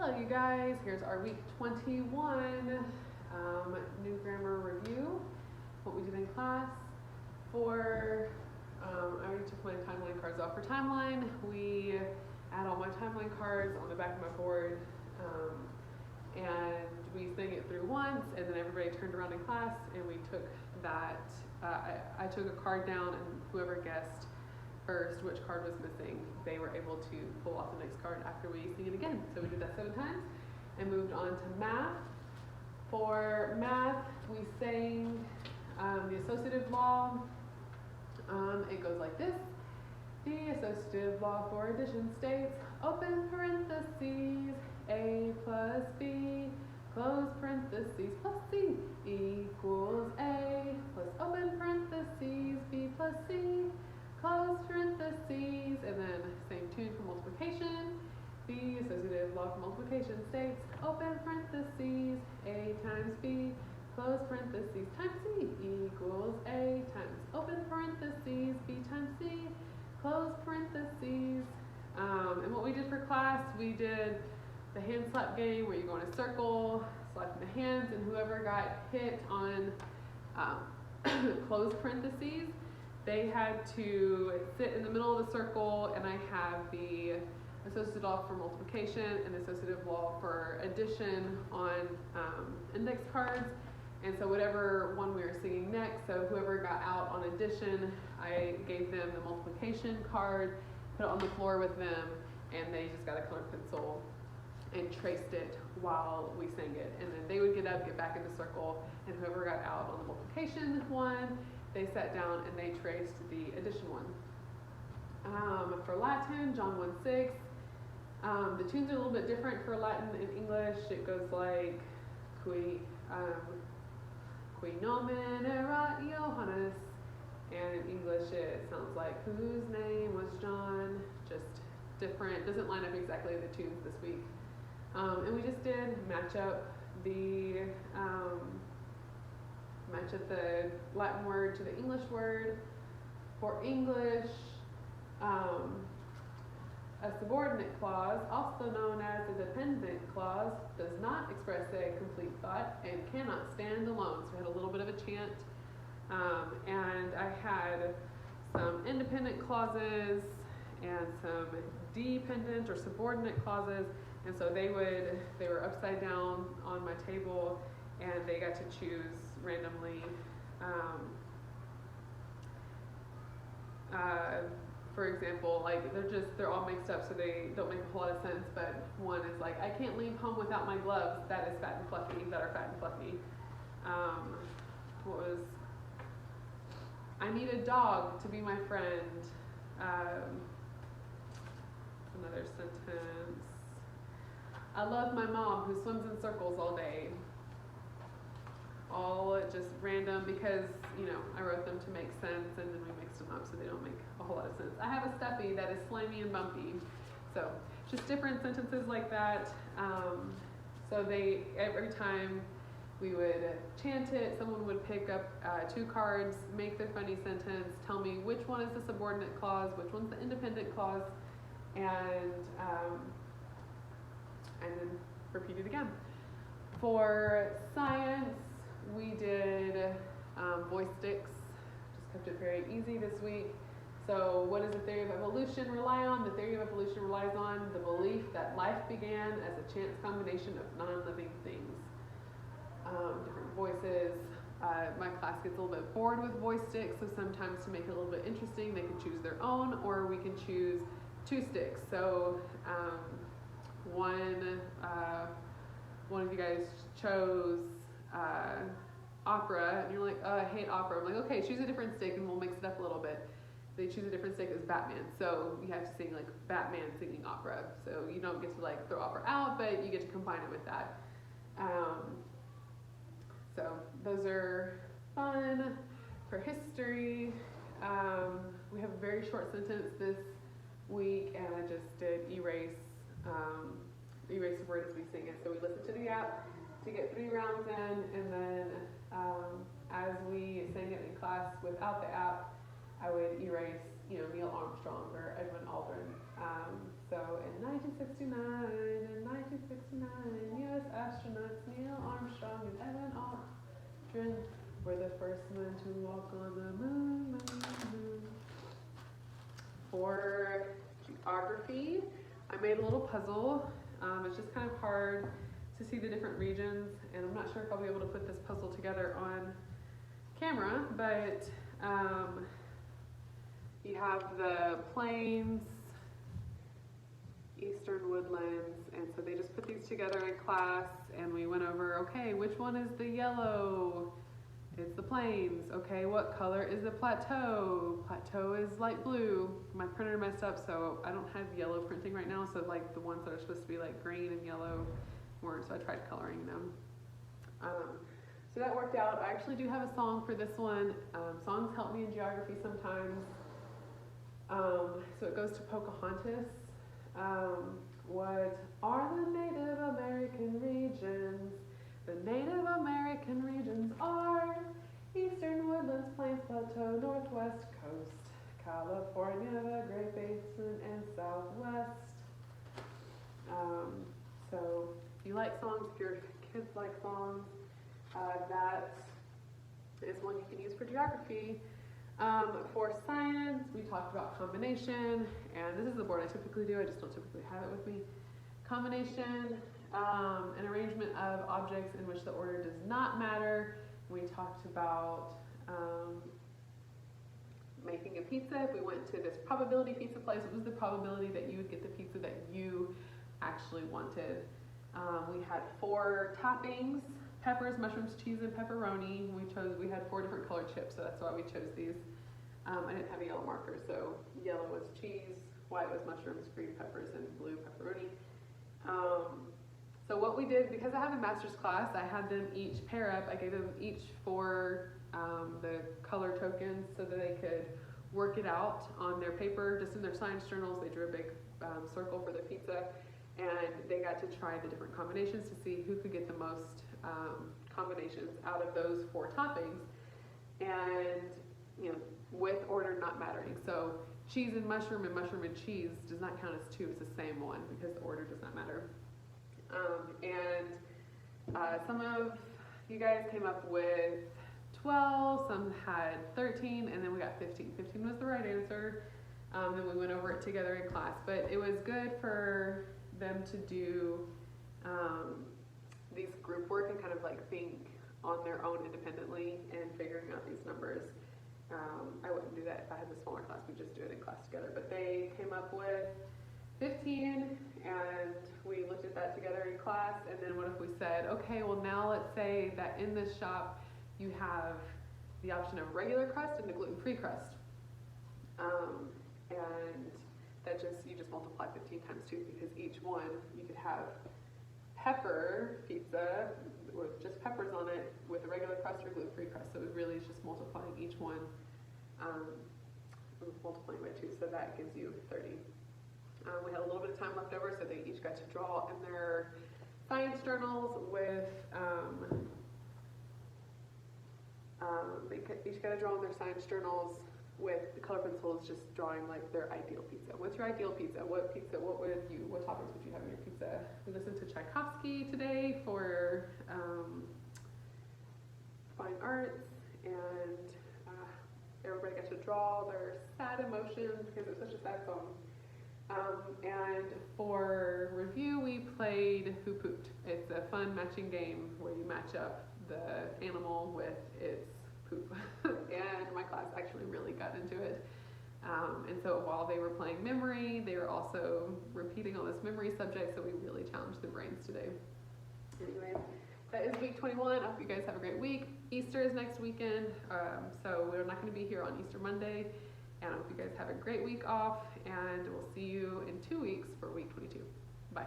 Hello, you guys. Here's our week 21 new grammar review. What we did in class. I already took my timeline cards off. For timeline, we add all my timeline cards on the back of my board, and we sang it through once, and then everybody turned around in class, and we took that. I took a card down, and whoever guessed first which card was missing, they were able to pull off the next card after we sing it again. So we did that 7 times and moved on to math. For math, we sang the associative law. It goes like this. The associative law for addition states, open parentheses, A plus B, close parentheses, plus C equals A, plus open parentheses, B plus C, close parentheses, and then same tune for multiplication. The associative law for multiplication states, open parentheses, A times B, close parentheses, times C equals A times open parentheses, B times C, close parentheses. And what we did for class, we did the hand slap game where you go in a circle, slapping the hands, and whoever got hit on close parentheses, they had to sit in the middle of the circle, and I have the associative law for multiplication and the associative law for addition on index cards. And so whatever one we were singing next, so whoever got out on addition, I gave them the multiplication card, put it on the floor with them, and they just got a colored pencil and traced it while we sang it. And then they would get up, get back in the circle, and whoever got out on the multiplication one, they sat down and they traced the addition one. For Latin, John 1:6. The tunes are a little bit different for Latin and English. It goes like qui nomen erat Johannes, and in English it sounds like whose name was John. Just different. Doesn't line up exactly the tunes this week. And we just did match up the Latin word to the English word. For English, a subordinate clause, also known as a dependent clause, does not express a complete thought and cannot stand alone. So we had a little bit of a chant, and I had some independent clauses and some dependent or subordinate clauses, and so they were upside down on my table, and they got to choose randomly. For example, like they're all mixed up, so they don't make a whole lot of sense, but one is like, I can't leave home without my gloves, that is fat and fluffy, that are fat and fluffy. I need a dog to be my friend. Another sentence. I love my mom who swims in circles all day. All just random because, I wrote them to make sense, and then we mixed them up so they don't make a whole lot of sense. I have a stuffy that is slimy and bumpy. So just different sentences like that. So every time we would chant it, someone would pick up 2 cards, make their funny sentence, tell me which one is the subordinate clause, which one's the independent clause, and then repeat it again. For science, we did voice sticks, just kept it very easy this week. So what does the theory of evolution rely on? The theory of evolution relies on the belief that life began as a chance combination of non-living things. Different voices. My class gets a little bit bored with voice sticks, so sometimes to make it a little bit interesting, they can choose their own, or we can choose 2 sticks. So one of you guys chose opera, and you're like, oh, I hate opera. I'm like, okay, choose a different stick and we'll mix it up a little bit. They choose a different stick as Batman, so you have to sing like Batman singing opera. So you don't get to like throw opera out, but you get to combine it with that. So those are fun. For history, we have a very short sentence this week, and I just did erase the word as we sing it. So we listen to the app to get 3 rounds in, and then as we sang it in class without the app, I would erase, Neil Armstrong or Edwin Aldrin. So in 1969, little puzzle. It's just kind of hard to see the different regions, and I'm not sure if I'll be able to put this puzzle together on camera, but you have the plains, eastern woodlands, and so they just put these together in class, and we went over, okay, which one is the yellow? It's the plains. Okay, what color is the plateau? Plateau is light blue. My printer messed up, so I don't have yellow printing right now, so like the ones that are supposed to be like green and yellow weren't, so I tried coloring them. So that worked out. I actually do have a song for this one. Songs help me in geography sometimes. So it goes to Pocahontas. What are the Native American regions? The Native American regions are Eastern Woodlands, Plains, Plateau, Northwest Coast, California, the Great Basin, and Southwest. So if you like songs, if your kids like songs, that is one you can use for geography. For science, we talked about combination, and this is the board I typically do, I just don't typically have it with me. Combination, an arrangement of objects in which the order does not matter. We talked about making a pizza. If we went to this probability pizza place, what was the probability that you would get the pizza that you actually wanted? We had 4 toppings: peppers, mushrooms, cheese, and pepperoni. We had 4 different colored chips, so that's why we chose these. I didn't have a yellow marker, so yellow was cheese, white was mushrooms, green peppers, and blue pepperoni. So what we did, because I have a master's class, I had them each pair up. I gave them each 4 the color tokens so that they could work it out on their paper, just in their science journals. They drew a big circle for the pizza, and they got to try the different combinations to see who could get the most combinations out of those 4 toppings, and with order not mattering. So cheese and mushroom and cheese does not count as 2, it's the same one because the order does not matter. Some of you guys came up with 12, some had 13, and then we got 15. 15 was the right answer. Then we went over it together in class, but it was good for them to do these group work and kind of like think on their own independently and figuring out these numbers. I wouldn't do that if I had the smaller class, we just do it in class together, but they came up with 15, and we looked at that together in class. And then what if we said, okay, well now let's say that in this shop you have the option of regular crust and the gluten-free crust, and that you just multiply 15 times 2, because each one you could have pepper pizza with just peppers on it with a regular crust or gluten-free crust. So it really is just multiplying each one, multiplying by 2, so that gives you 30. We had a little bit of time left over, so they each got to draw in their science journals with, they each got to draw in their science journals with the color pencils, just drawing like their ideal pizza. What's your ideal pizza? What toppings would you have in your pizza? We listened to Tchaikovsky today for fine arts, and everybody got to draw their sad emotions because it was such a sad song. And for review, we played Who Pooped. It's a fun matching game where you match up the animal with its poop. And my class actually really got into it. And so while they were playing memory, they were also repeating all this memory subject, so we really challenged their brains today. Anyway, that is week 21. I hope you guys have a great week. Easter is next weekend, so we're not going to be here on Easter Monday. And I hope you guys have a great week off, and we'll see you in 2 weeks for week 22. Bye.